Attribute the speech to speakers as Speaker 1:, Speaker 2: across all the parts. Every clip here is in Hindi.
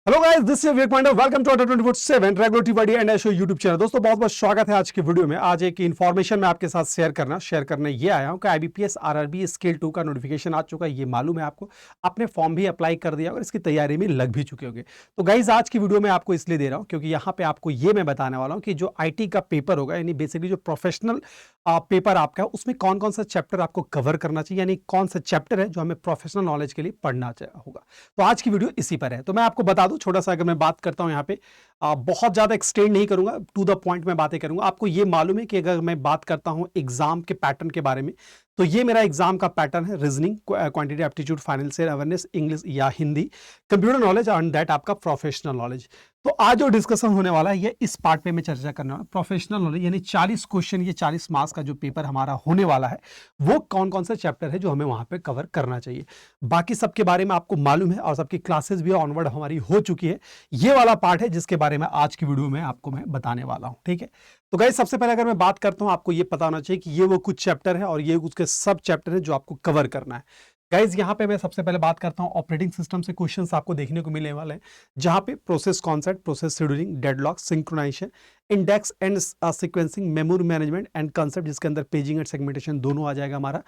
Speaker 1: Hello guys, this is Vivek Pandey. Welcome to Adda 24/7 regular TYD and एशो यूट्यूब चैनल। दोस्तों बहुत बहुत स्वागत है आज की वीडियो में। आज एक इन्फॉर्मेशन मैं आपके साथ शेयर करने ये आया हूं कि आईबीपीएस आरआरबी स्केल 2 का नोटिफिकेशन आ चुका है। ये मालूम है आपको, आपने फॉर्म भी अप्लाई कर दिया और इसकी तैयारी में लग भी चुके होंगे। तो गाइस आज की वीडियो में आपको इसलिए दे रहा हूं क्योंकि यहाँ पे आपको ये मैं बताने वाला हूँ कि जो आई का पेपर होगा, यानी बेसिकली जो प्रोफेशनल पेपर आपका है, उसमें कौन कौन सा चैप्टर आपको कवर करना चाहिए, यानी कौन सा चैप्टर है जो हमें प्रोफेशनल नॉलेज के लिए पढ़ना होगा। तो आज की वीडियो इसी पर है। तो मैं आपको बता दूं, छोटा सा अगर मैं बात करता हूं यहाँ पे, बहुत ज्यादा एक्सटेंड नहीं करूंगा, टू द पॉइंट में बातें करूंगा। आपको ये मालूम है कि अगर मैं बात करता हूं एग्जाम के पैटर्न के बारे में, तो ये मेरा एग्जाम का पैटर्न है। Reasoning, quantity aptitude, financial awareness, English या Hindi, computer knowledge and that आपका प्रोफेशनल नॉलेज। तो आज जो डिस्कशन होने वाला है ये इस पार्ट पे मैं चर्चा करने वाला हूं। प्रोफेशनल नॉलेज यानी 40 क्वेश्चन, ये 40 मार्क्स का जो पेपर हमारा होने वाला है, वो कौन कौन सा चैप्टर है जो हमें वहां पे कवर करना चाहिए। बाकी सबके बारे में आपको मालूम है और सबकी क्लासेस भी ऑनवर्ड हमारी हो चुकी है। ये वाला पार्ट है जिसके बारे में आज की वीडियो में आपको मैं बताने वाला हूं, ठीक है। तो गाइस सबसे पहले अगर मैं बात करता हूं, आपको ये पता होना चाहिए कि ये वो कुछ चैप्टर है और ये उसके सब चैप्टर है जो आपको कवर करना है। गाइज यहाँ पे मैं सबसे पहले बात करता हूँ ऑपरेटिंग सिस्टम से क्वेश्चंस आपको देखने को मिलने वाले हैं, जहां पे process concept, process scheduling, deadlock, synchronization, index and sequencing, memory management and concept, जिसके अंदर पेजिंग एंड सेगमेंटेशन दोनों आ जाएगा हमारा,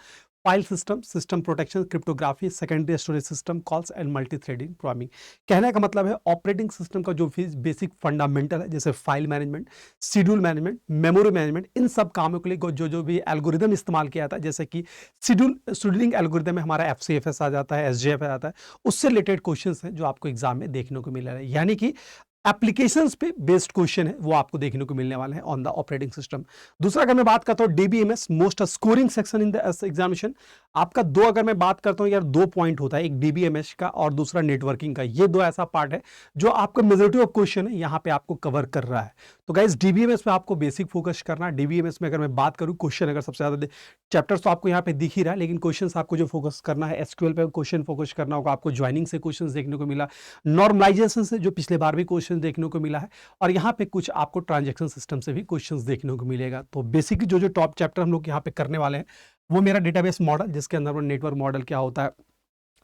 Speaker 1: file system, system protection, cryptography, secondary storage system, calls and multi threading programming. कहने का मतलब है ऑपरेटिंग सिस्टम का जो बेसिक फंडामेंटल है, जैसे file management, schedule management, memory management, इन सब कामों के लिए जो जो भी एल्गोरिदम इस्तेमाल किया था, जैसे कि शेड्यूलिंग एल्गोरिदम में हमारा एफसीएफएस आ जाता है, एसजेएफ आ जाता है, उससे रिलेटेड क्वेश्चंस हैं जो आपको एग्जाम में देखने को मिल रहा है। यानी कि एप्लीकेशंस पे बेस्ड क्वेश्चन है वो आपको देखने को मिलने वाले हैं ऑन द ऑपरेटिंग सिस्टम। दूसरा अगर मैं बात करता हूँ DBMS, most scoring section in the examination, आपका दो, अगर मैं बात करता हूँ यार, दो पॉइंट होता है, एक डीबीएमएस का और दूसरा नेटवर्किंग का। ये दो ऐसा पार्ट है जो आपका मेजोरिटी ऑफ क्वेश्चन है यहाँ पे आपको कवर कर रहा है। तो गाइस डीबीएमएस में आपको बेसिक फोकस करना है। डीबीएमएस में अगर मैं बात करूँ, क्वेश्चन अगर सबसे ज्यादा चैप्टर्स तो आपको यहाँ पे दिख ही रहा है, लेकिन क्वेश्चन आपको जो फोकस करना है, एसक्यूएल पे क्वेश्चन फोकस करना होगा आपको। ज्वाइनिंग से क्वेश्चन देखने को मिला, नॉर्मलाइजेशन से जो पिछले बार भी क्वेश्चन देखने को मिला है, और यहाँ पे कुछ आपको ट्रांजैक्शन सिस्टम से भी क्वेश्चंस देखने को मिलेगा। तो बेसिकली जो जो टॉप चैप्टर हम लोग यहाँ पे करने वाले हैं, वो मेरा डेटाबेस मॉडल, जिसके अंदर नेटवर्क मॉडल क्या होता है,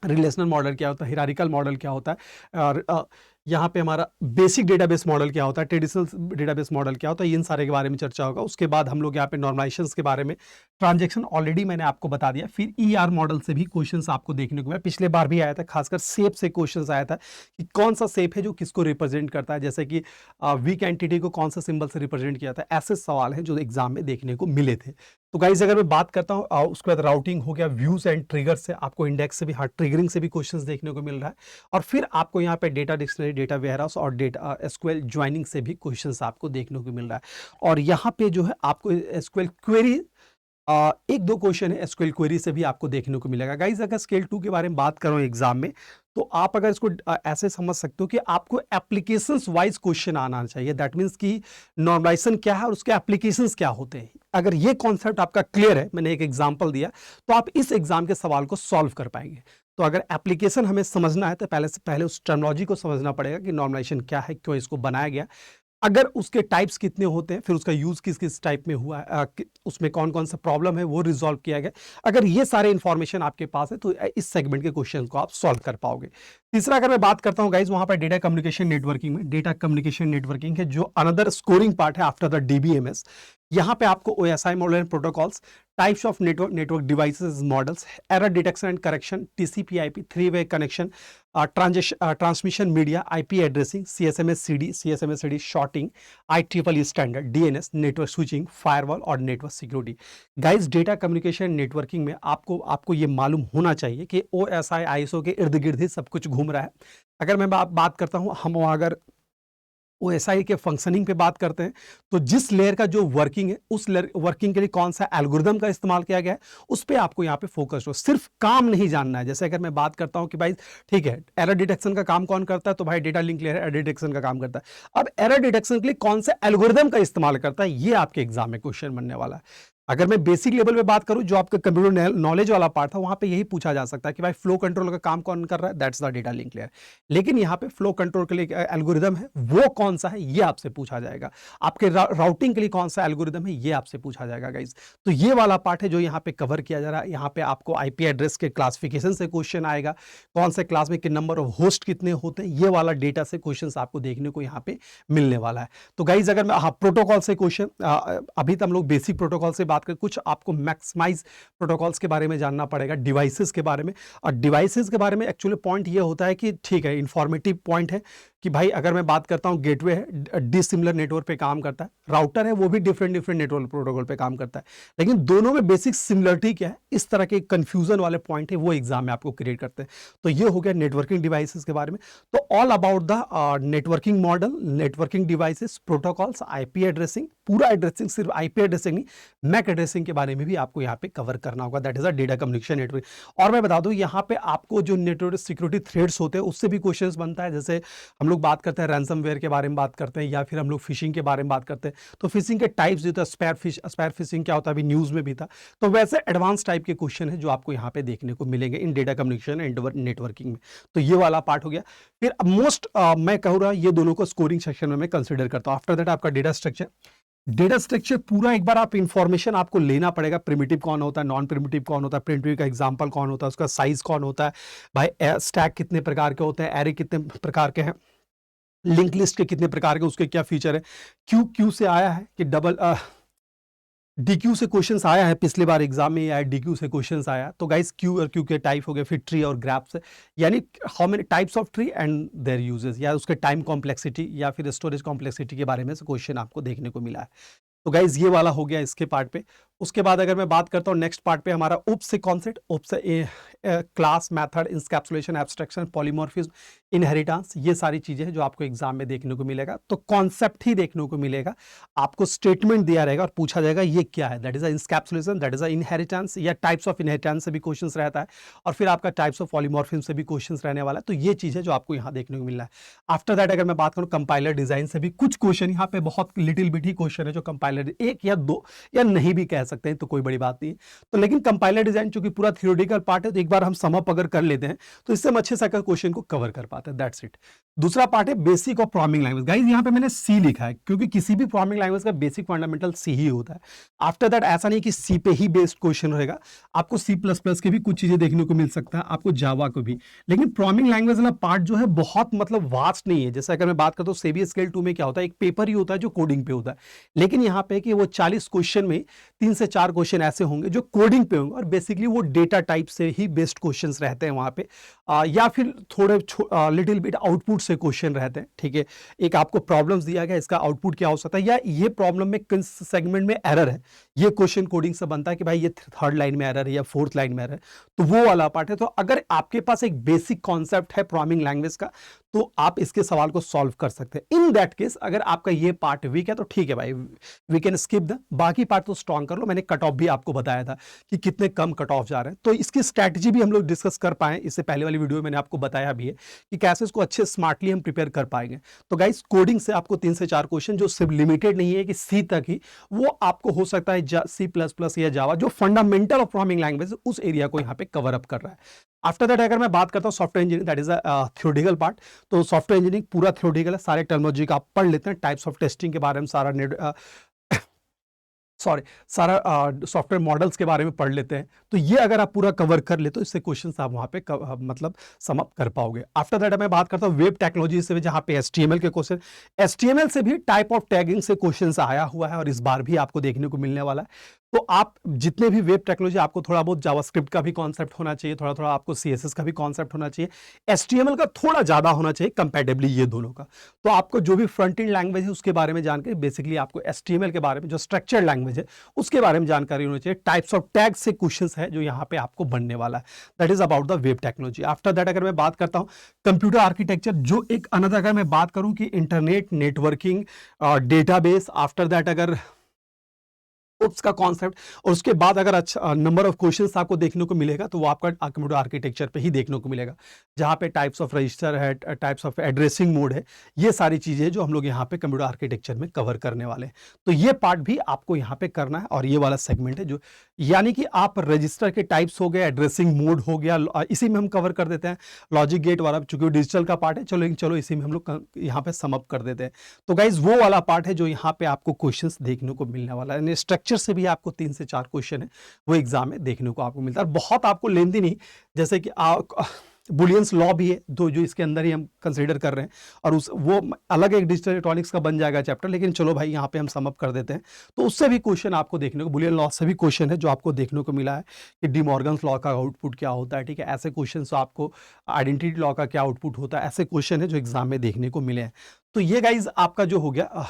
Speaker 1: रिलेशनल मॉडल क्या होता है, हिरारिकल मॉडल क्या होता है, और यहाँ पे हमारा बेसिक डेटाबेस मॉडल क्या होता है, ट्रेडिशनल डेटाबेस मॉडल क्या होता है, इन सारे के बारे में चर्चा होगा। उसके बाद हम लोग यहाँ पे नॉर्मलाइजेशंस के बारे में, ट्रांजैक्शन ऑलरेडी मैंने आपको बता दिया। फिर ईआर मॉडल से भी क्वेश्चंस आपको देखने को मिला, पिछले बार भी आया था, खासकर शेप से क्वेश्चंस आया था कि कौन सा शेप है जो किसको रिप्रेजेंट करता है, जैसे कि वीक एंटिटी को कौन सा सिंबल से रिप्रेजेंट किया था। ऐसे सवाल हैं जो एग्जाम में देखने को मिले थे। तो गाइस अगर मैं बात करता हूँ, उसके बाद राउटिंग हो गया, व्यूज एंड ट्रिगर से आपको, इंडेक्स से भी, हाँ ट्रिगरिंग से भी क्वेश्चंस देखने को मिल रहा है, और फिर आपको यहाँ पे डेटा डिक्शनरी, डेटा वेयरहाउस और डेटा एसक्यूएल ज्वाइनिंग से भी क्वेश्चंस आपको देखने को मिल रहा है। और यहाँ पे जो है आपको एसक्यूएल क्वेरी, एक दो क्वेश्चन है एसक्यूएल क्वेरी से भी आपको देखने को मिलेगा। गाइस अगर स्केल 2 के बारे में बात करो एग्जाम में, तो आप अगर इसको ऐसे समझ सकते हो कि आपको एप्लीकेशंस वाइज क्वेश्चन आना चाहिए। दैट मींस कि नॉर्मलाइजेशन क्या है और उसके एप्लीकेशंस क्या होते हैं। अगर ये कॉन्सेप्ट आपका क्लियर है, मैंने एक एग्जांपल दिया, तो आप इस एग्जाम के सवाल को सॉल्व कर पाएंगे। तो अगर एप्लीकेशन हमें समझना है तो पहले से पहले उस टर्मिनोलॉजी को समझना पड़ेगा कि नॉर्मलाइजेशन क्या है, क्यों इसको बनाया गया, अगर उसके टाइप्स कितने होते हैं, फिर उसका यूज किस किस टाइप में हुआ है, उसमें कौन कौन सा प्रॉब्लम है वो रिजॉल्व किया गया। अगर ये सारे इंफॉर्मेशन आपके पास है तो इस सेगमेंट के क्वेश्चन को आप सॉल्व कर पाओगे। तीसरा अगर मैं बात करता हूं गाइज, वहां पर डेटा कम्युनिकेशन नेटवर्किंग में, डेटा कम्युनिकेशन नेटवर्किंग है जो अनदर स्कोरिंग पार्ट है आफ्टर द डीबीएमएस। यहाँ पे आपको OSI model and protocols, types of network devices models, error detection and correction, TCP IP, three way connection, transmission media, IP addressing, CSMS CD shorting, IEEE standard, DNS, network switching, firewall और network security. Guys data communication networking में आपको ये मालूम होना चाहिए कि ओएसआई आईएसओ के इर्द गिर्द ही सब कुछ घूम रहा है। अगर मैं बात करता हूँ, हम अगर ओएसआई के फंक्शनिंग पे बात करते हैं, तो जिस लेयर का जो वर्किंग है, उस वर्किंग के लिए कौन सा एल्गोरिदम का इस्तेमाल किया गया है, उस पे आपको यहाँ पे फोकस हो। सिर्फ काम नहीं जानना है। जैसे अगर मैं बात करता हूँ कि भाई ठीक है, एरर डिटेक्शन का काम कौन करता है, तो भाई data link layer error detection का काम करता है। अब एरर डिटेक्शन के लिए कौन सा एल्गोरिदम का इस्तेमाल करता है, ये आपके एग्जाम में क्वेश्चन बनने वाला है। अगर मैं बेसिक लेवल पे बात करूं, जो आपका कंप्यूटर नॉलेज वाला पार्ट था, वहां पे यही पूछा जा सकता है कि भाई फ्लो कंट्रोल का काम कौन कर रहा है, that's the data link layer. लेकिन यहाँ पे फ्लो कंट्रोल के लिए एल्गोरिदम है, वो कौन सा है ये आपसे पूछा जाएगा। आपके राउटिंग के लिए कौन सा एल्गोरिदम है ये आपसे पूछा जाएगा गाइज। तो ये वाला पार्ट है जो यहाँ पे कवर किया जा रहा है। यहाँ पे आपको आईपी एड्रेस के क्लासिफिकेशन से क्वेश्चन आएगा, कौन से क्लास में कितने नंबर ऑफ होस्ट कितने होते हैं, ये वाला डेटा से क्वेश्चन आपको देखने को यहाँ पे मिलने वाला है। तो गाइज अगर मैं, हाँ, प्रोटोकॉल से क्वेश्चन, अभी तो हम लोग बेसिक प्रोटोकॉल से बात करें, कुछ आपको मैक्सिमाइज प्रोटोकॉल्स के बारे में जानना पड़ेगा, डिवाइसेस के बारे में। और डिवाइसेस के बारे में एक्चुअली पॉइंट ये होता है कि ठीक है, इंफॉर्मेटिव पॉइंट है कि भाई अगर मैं बात करता हूँ, गेटवे है डिसिमिलर नेटवर्क पे काम करता है, राउटर है वो भी डिफरेंट नेटवर्क प्रोटोकॉल पे काम करता है, लेकिन दोनों में बेसिक सिमिलरिटी क्या है, इस तरह के कंफ्यूजन वाले पॉइंट है वो एग्जाम में आपको क्रिएट करते हैं। तो ये हो गया नेटवर्किंग डिवाइसेस के बारे में। तो all about the networking model, networking devices, protocols, IP addressing, पूरा एड्रेसिंग, सिर्फ आईपी एड्रेसिंग नहीं, मैक एड्रेसिंग के बारे में भी आपको यहाँ पे कवर करना होगा, that is a data communication network. और मैं बता दूं, यहाँ पे आपको जो नेटवर्क सिक्योरिटी थ्रेड्स होते हैं उससे भी क्वेश्चंस बनता है। जैसे हम लोग बात करते हैं रैंसमवेयर के बारे में बात करते हैं, या फिर हम लोग फिशिंग के बारे में बात करते हैं, तो फिशिंग के टाइप्स जो था, स्पैर फिशिंग क्या होता है, अभी न्यूज में भी था। तो वैसे एडवांस टाइप के क्वेश्चन है जो आपको यहाँ पे देखने को मिलेंगे इन डेटा कम्युनिकेशन एंड नेटवर्किंग में। तो ये वाला पार्ट हो गया। फिर मोस्ट मैं कहूँगा ये दोनों को स्कोरिंग सेक्शन में मैं कंसिडर करता हूँ। आफ्टर दैट आपका डेटा स्ट्रक्चर। डेटा स्ट्रक्चर पूरा एक बार आप इंफॉर्मेशन आपको लेना पड़ेगा, प्रिमिटिव कौन होता है, नॉन प्रिमिटिव कौन होता है, प्रिमिटिव का एग्जांपल कौन होता है, उसका साइज कौन होता है, भाई स्टैक कितने प्रकार के होते हैं, एरे कितने प्रकार के हैं, लिंक लिस्ट के कितने प्रकार के, उसके क्या फीचर है, क्यू क्यू से आया है कि डबल डीक्यू से क्वेश्चंस आया है, पिछली बार एग्जाम में आया डीक्यू से क्वेश्चंस आया। तो गाइस क्यू और क्यू के टाइप हो गए, फिर ट्री और ग्राफ से, यानी how many types of tree and there uses, या उसके टाइम कॉम्प्लेक्सिटी या फिर स्टोरेज कॉम्प्लेक्सिटी के बारे में से क्वेश्चन आपको देखने को मिला है। तो गाइज ये वाला हो गया इसके पार्ट पे। उसके बाद अगर मैं बात करता हूँ नेक्स्ट पार्ट पे, हमारा उप से कॉन्सेप्ट, उप से class, method, encapsulation, abstraction, polymorphism, inheritance, ये सारी चीजें हैं जो आपको एग्जाम में देखने को मिलेगा। तो कॉन्सेप्ट ही देखने को मिलेगा, आपको स्टेटमेंट दिया रहेगा और पूछा जाएगा ये क्या है, that is encapsulation, that is inheritance, या टाइप्स ऑफ इनहेरिटेंस से भी क्वेश्चन रहता है, और फिर आपका टाइप्स ऑफ पॉलीमॉर्फिज्म से भी क्वेश्चन रहने वाला है। तो ये चीज है जो आपको यहाँ देखने को मिल रहा है। आफ्टर दैट अगर मैं बात करूँ कंपाइलर डिजाइन से भी कुछ क्वेश्चन, यहाँ पे बहुत लिटिल बिट ही क्वेश्चन है जो कंपाइलर, एक या दो या नहीं भी कह सकते हैं, तो कोई बड़ी बात नहीं। तो लेकिन कंपाइलर डिजाइन चूंकि पूरा थियोरेटिकल पार्ट है, तो एक बार हम सम अप अगर कर लेते हैं तो इससे हम अच्छे से क्वेश्चन को कवर कर पाते हैं, दैट्स इट। दूसरा पार्ट है basic of programming language. Guys यहाँ पे मैंने सी लिखा है क्योंकि किसी भी प्रोग्रामिंग लैंग्वेज का बेसिक फंडामेंटल सी ही होता है। आफ्टर दैट ऐसा नहीं कि सी पे ही बेस्ड क्वेश्चन रहेगा, आपको सी प्लस प्लस के भी कुछ चीजें देखने को मिल सकता है, आपको जावा को भी। लेकिन प्रोग्रामिंग लैंग्वेज वाला पार्ट जो है बहुत मतलब वास्ट नहीं है। जैसे अगर मैं बात करता हूँ सेबी स्केल 2 में क्या होता है, एक पेपर ही होता है जो कोडिंग पे होता है, लेकिन यहाँ पे कि वो 40 क्वेश्चन में 3 से 4 क्वेश्चन ऐसे होंगे जो कोडिंग पे होंगे, और बेसिकली वो डेटा टाइप से ही बेस्ड क्वेश्चंस रहते हैं वहां पे, या फिर थोड़े लिटिल बिट आउटपुट से क्वेश्चन रहते हैं। ठीक है, एक आपको प्रॉब्लम्स दिया गया, इसका आउटपुट क्या हो सकता है, या ये प्रॉब्लम में किस सेगमेंट में एरर है, ये क्वेश्चन कोडिंग से बनता है कि भाई ये 3rd लाइन में एरर है या 4th लाइन में एरर है, तो वो वाला पार्ट है। तो अगर आपके पास एक बेसिक कॉन्सेप्ट है प्रोग्रामिंग लैंग्वेज का, तो आप इसके सवाल को सॉल्व कर सकते हैं। इन दैट केस अगर आपका ये पार्ट वीक है तो ठीक है भाई, वी कैन स्किप द, बाकी पार्ट तो स्ट्रॉन्ग कर लो। मैंने कट ऑफ भी आपको बताया था कि कितने कम कट ऑफ जा रहे हैं, तो इसकी स्ट्रैटेजी भी हम लोग डिस्कस कर पाए। इससे पहले वाली वीडियो में मैंने आपको बताया भी है कि कैसे इसको अच्छे स्मार्टली हम प्रिपेयर कर पाएंगे। तो गाइस कोडिंग से आपको 3 से 4 क्वेश्चन, जो सिर्फ लिमिटेड नहीं है कि सी तक ही, वो आपको हो सकता है सी प्लस प्लस या जावा, जो फंडामेंटल ऑफ प्रोग्रामिंग लैंग्वेज उस एरिया को यहाँ पे कवर अप कर रहा है। आफ्टर दैट अगर मैं बात करता हूँ software engineering, that is a theoretical part. तो सॉफ्टवेयर इंजीनियरिंग पूरा थ्योरेटिकल है, सारे टर्मिनोलॉजी का आप पढ़ लेते हैं, टाइप्स ऑफ टेस्टिंग के बारे में सारा सॉफ्टवेयर मॉडल्स के बारे में पढ़ लेते हैं। तो ये अगर आप पूरा कवर कर ले तो इससे क्वेश्चंस आप वहां पे मतलब सम अप कर पाओगे। आफ्टर दैट मैं बात करता हूँ वेब टेक्नोलॉजी से भी, जहां पे HTML के क्वेश्चन, HTML से भी टाइप ऑफ टैगिंग से क्वेश्चंस आया हुआ है और इस बार भी आपको देखने को मिलने वाला है। तो आप जितने भी वेब टेक्नोलॉजी, आपको थोड़ा बहुत जावास्क्रिप्ट का भी कॉन्सेप्ट होना चाहिए, थोड़ा थोड़ा आपको CSS का भी कॉन्सेप्ट होना चाहिए, HTML का थोड़ा ज्यादा होना चाहिए कंपैरेटिवली ये दोनों का। तो आपको जो भी फ्रंट एंड लैंग्वेज है उसके बारे में जानकारी, बेसिकली आपको HTML के बारे में जो स्ट्रक्चर्ड लैंग्वेज है उसके बारे में जानकारी होनी चाहिए। टाइप्स ऑफ टैग से क्वेश्चंस है जो यहाँ पे आपको बनने वाला है, that is about the web technology. After that अगर मैं बात करता हूँ कंप्यूटर आर्किटेक्चर, जो एक अनदर, अगर मैं बात करूँ कि internet networking, database, after that अगर उसका कॉन्सेप्ट, और उसके बाद अगर अच्छा नंबर ऑफ क्वेश्चंस आपको देखने को मिलेगा तो वो आपका कंप्यूटर आर्किटेक्चर पे ही देखने को मिलेगा, जहाँ पे टाइप्स ऑफ रजिस्टर है, टाइप्स ऑफ एड्रेसिंग मोड है, ये सारी चीज़ें जो हम लोग यहाँ पे कंप्यूटर आर्किटेक्चर में कवर करने वाले हैं। तो ये पार्ट भी आपको यहाँ पे करना है, और ये वाला सेगमेंट है जो, यानी कि आप रजिस्टर के टाइप्स हो गए, एड्रेसिंग मोड हो गया, इसी में हम कवर कर देते हैं। लॉजिक गेट वाला चूंकि डिजिटल का पार्ट है, चलो इसी में हम लोग यहाँ पे सम अप कर देते हैं। तो गाइज वो वाला पार्ट है जो यहाँ पे आपको क्वेश्चंस देखने को मिलने वाला है। स्ट्रक्चर से भी आपको 3 से 4 क्वेश्चन है वो एग्जाम में देखने को आपको मिलता है, और बहुत आपको लेंदी नहीं, जैसे कि बुलियंस लॉ भी है जो इसके अंदर ही हम कंसीडर कर रहे हैं, और उस वो अलग एक डिजिटल इलेक्ट्रॉनिक्स का बन जाएगा चैप्टर, लेकिन चलो भाई यहाँ पे हम सम अप कर देते हैं। तो उससे भी क्वेश्चन आपको देखने को, बुलियन लॉ से भी क्वेश्चन है जो आपको देखने को मिला है कि डी मॉर्गन्स लॉ का आउटपुट क्या होता है, ठीक है, ऐसे क्वेश्चन आपको, आइडेंटिटी लॉ का क्या आउटपुट होता है, ऐसे क्वेश्चन है जो एग्जाम में देखने को मिले हैं। तो ये गाइज आपका जो हो गया,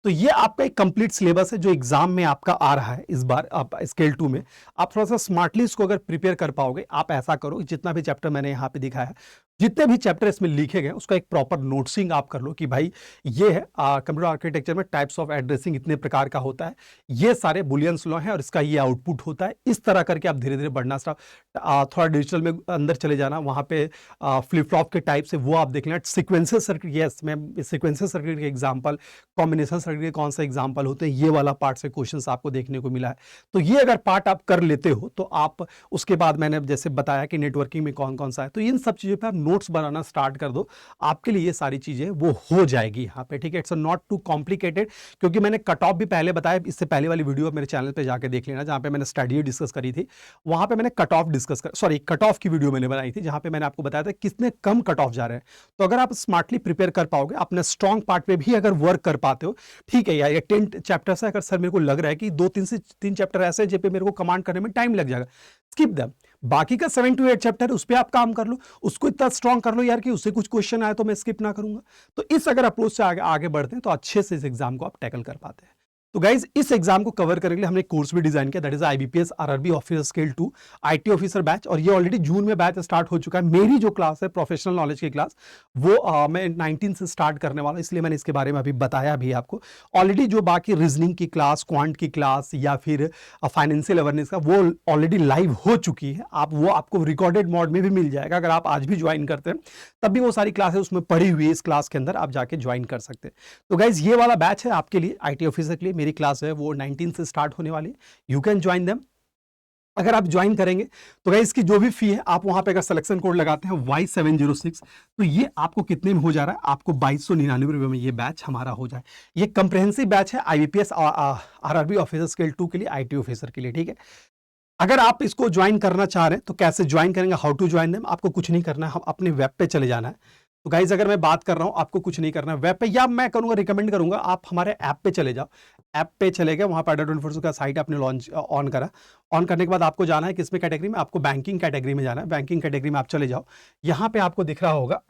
Speaker 1: तो ये आपका एक कंप्लीट सिलेबस है जो एग्जाम में आपका आ रहा है इस बार। आप स्केल 2 में आप थोड़ा सा स्मार्टली इसको अगर प्रिपेयर कर पाओगे, आप ऐसा करो जितना भी चैप्टर मैंने यहाँ पे दिखाया है, जितने भी चैप्टर इसमें लिखे गए उसका एक प्रॉपर नोट्सिंग आप कर लो कि भाई ये है कंप्यूटर आर्किटेक्चर में टाइप्स ऑफ एड्रेसिंग इतने प्रकार का होता है, ये सारे बुलियंस लॉ हैं और इसका ये आउटपुट होता है। इस तरह करके आप धीरे धीरे बढ़ना थोड़ा डिजिटल में अंदर चले जाना, वहाँ पे फ्लिप फ्लॉप के टाइप से वो आप देख लेना। सिक्वेंसर सर्किट, यस मैं सिक्वेंसर सर्किट के एग्जाम्पल, कॉम्बिनेशन सर्किट के कौन सा एग्जाम्पल होते हैं, ये वाला पार्ट से क्वेश्चन आपको देखने को मिला है। तो ये अगर पार्ट आप कर लेते हो तो आप उसके बाद मैंने जैसे बताया कि नेटवर्किंग में कौन कौन सा है, तो इन सब चीज़ों पर आप नोट्स बनाना स्टार्ट कर दो, आपके लिए ये सारी चीजें वो हो जाएगी यहाँ पे, ठीक है। इट्स नॉट टू कॉम्प्लिकेटेड, क्योंकि मैंने कट ऑफ भी पहले बताया, इससे पहले वाली वीडियो मेरे चैनल पे जाके देख लेना, जहाँ पे मैंने स्टडी डिस्कस करी थी, वहां पे मैंने कट ऑफ डिस्कस कर, सॉरी कट ऑफ की वीडियो मैंने बनाई थी, जहाँ पे मैंने आपको बताया था कितने कम कट ऑफ जा रहे हैं। तो अगर आप स्मार्टली प्रिपेयर कर पाओगे, अपने स्ट्रॉन्ग पार्ट पे भी अगर वर्क कर पाते हो, ठीक है यार, ये 10 चैप्टर से अगर सर मेरे को लग रहा है कि 2-3 से 3 चैप्टर ऐसे हैं जिन पे मेरे को कमांड करने में टाइम लग जाएगा, स्किप दैम। बाकी का 7 to 8 चैप्टर उस पर आप काम कर लो, उसको इतना स्ट्रॉन्ग कर लो यार कि उससे कुछ क्वेश्चन आए तो मैं स्किप ना करूंगा। तो इस अगर अप्रोच से आगे बढ़ते हैं तो अच्छे से इस एग्जाम को आप टैकल कर पाते हैं। तो गाइज इस एग्जाम को कवर करने के लिए हमने कोर्स भी डिजाइन किया, that is IBPS RRB officer scale 2 IT officer batch, और ये ऑलरेडी जून में बैच स्टार्ट हो चुका है। मेरी जो क्लास है प्रोफेशनल नॉलेज की क्लास, वो मैं 19 से स्टार्ट करने वाला हूं, इसलिए मैंने इसके बारे में अभी बताया भी आपको। ऑलरेडी जो बाकी रीजनिंग की क्लास, क्वांट की क्लास या फिर फाइनेंशियल अवेयरनेस का, वो ऑलरेडी लाइव हो चुकी है। वो आपको रिकॉर्डेड मोड में भी मिल जाएगा, अगर आप आज भी ज्वाइन करते हैं तब भी वो सारी क्लासेस उसमें पड़ी हुई है, इस क्लास के अंदर आप जाके ज्वाइन कर सकते हैं। तो गाइज ये वाला बैच है आपके लिए, आईटी ऑफिसर के लिए मेरी क्लास है वो 19 से स्टार्ट होने वाली है, यू कैन ज्वाइन देम। अगर आप ज्वाइन करेंगे तो गाइस इसकी जो भी फी है, आप वहां पे अगर सिलेक्शन कोड लगाते हैं Y706, तो ये आपको कितने में हो जा रहा है, आपको 2299 रुपए में ये बैच हमारा हो जाए। ये कंप्रहेंसिव बैच है आईबीपीएस आरआरबी ऑफिसर स्केल 2 के लिए, आईटी ऑफिसर के लिए, ठीक है। अगर आप इसको ज्वाइन करना चाह रहे हैं तो कैसे ज्वाइन करेंगे, हाउ टू ज्वाइन देम, आपको कुछ नहीं करना है, हम अपने वेब पे चले जाना है। तो गाइज अगर मैं बात कर रहा हूं, आपको कुछ नहीं करना है वेब पे, या मैं करूंगा रिकमेंड करूंगा आप हमारे ऐप पे चले जाओ। ऐप पे चले गए, वहां पर Adda24 का साइट आपने लॉन्च ऑन करा, ऑन करने के बाद आपको जाना है किसमें कैटेगरी में, आपको बैंकिंग कैटेगरी में जाना है। बैंकिंग कैटेगरी में आप चले जाओ, यहाँ पे आपको दिख रहा होगा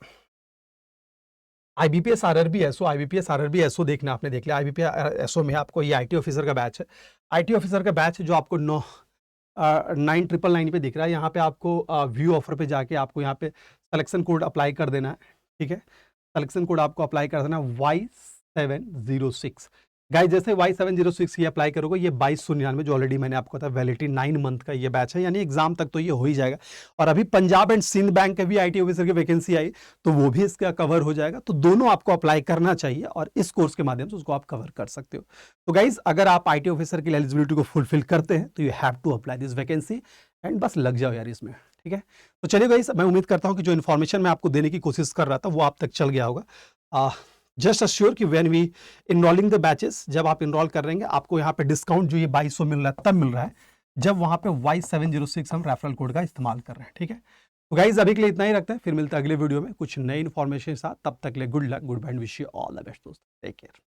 Speaker 1: IBPS RRB SO, IBPS RRB SO देखना, आपने देख लिया। आईबीपीएस एसओ में आपको ये आईटी ऑफिसर का बैच है, आईटी ऑफिसर का बैच जो आपको 9999 पे दिख रहा है। यहाँ पे आपको व्यू ऑफर पे जाके आपको यहाँ पे सिलेक्शन कोड अप्लाई कर देना है, ठीक है। सिलेक्शन कोड आपको अप्लाई कर देना Y706। गाइस जैसे Y706 ये अप्लाई करोगे, ये 2299 जो ऑलरेडी मैंने आपको बताया वैलिडिटी 9 मंथ का ये बैच है, यानी एग्जाम तक तो ये हो ही जाएगा। और अभी पंजाब एंड सिंध बैंक के भी आईटी ऑफिसर की वैकेंसी आई, तो वो भी इसका कवर हो जाएगा। तो दोनों आपको अप्लाई करना चाहिए और इस कोर्स के माध्यम से उसको आप कवर कर सकते हो। तो गाइज अगर आप आईटी ऑफिसर की एलिजिबिलिटी को फुलफिल करते हैं तो you have to apply this vacancy and बस लग जाओ यार इसमें, ठीक है। तो चलिए गाइस, मैं उम्मीद करता हूं कि जो इन्फॉर्मेशन मैं आपको देने की कोशिश कर रहा था वो आप तक चल गया होगा। जस्ट अश्योर कि when we enrolling the batches, जब आप इनरोल कर रहेंगे आपको यहाँ पे डिस्काउंट जो ये 2200 मिल रहा है तब मिल रहा है जब वहाँ पे Y706 हम रेफरल कोड का इस्तेमाल कर रहे हैं, ठीक है। तो गाइज अभी के लिए इतना ही रखते हैं, फिर मिलता है अगले वीडियो में कुछ नई इन्फॉर्मेशन के साथ। तब तक के लिए good luck, goodbye, wish you all the best दोस्तों, टेक केयर।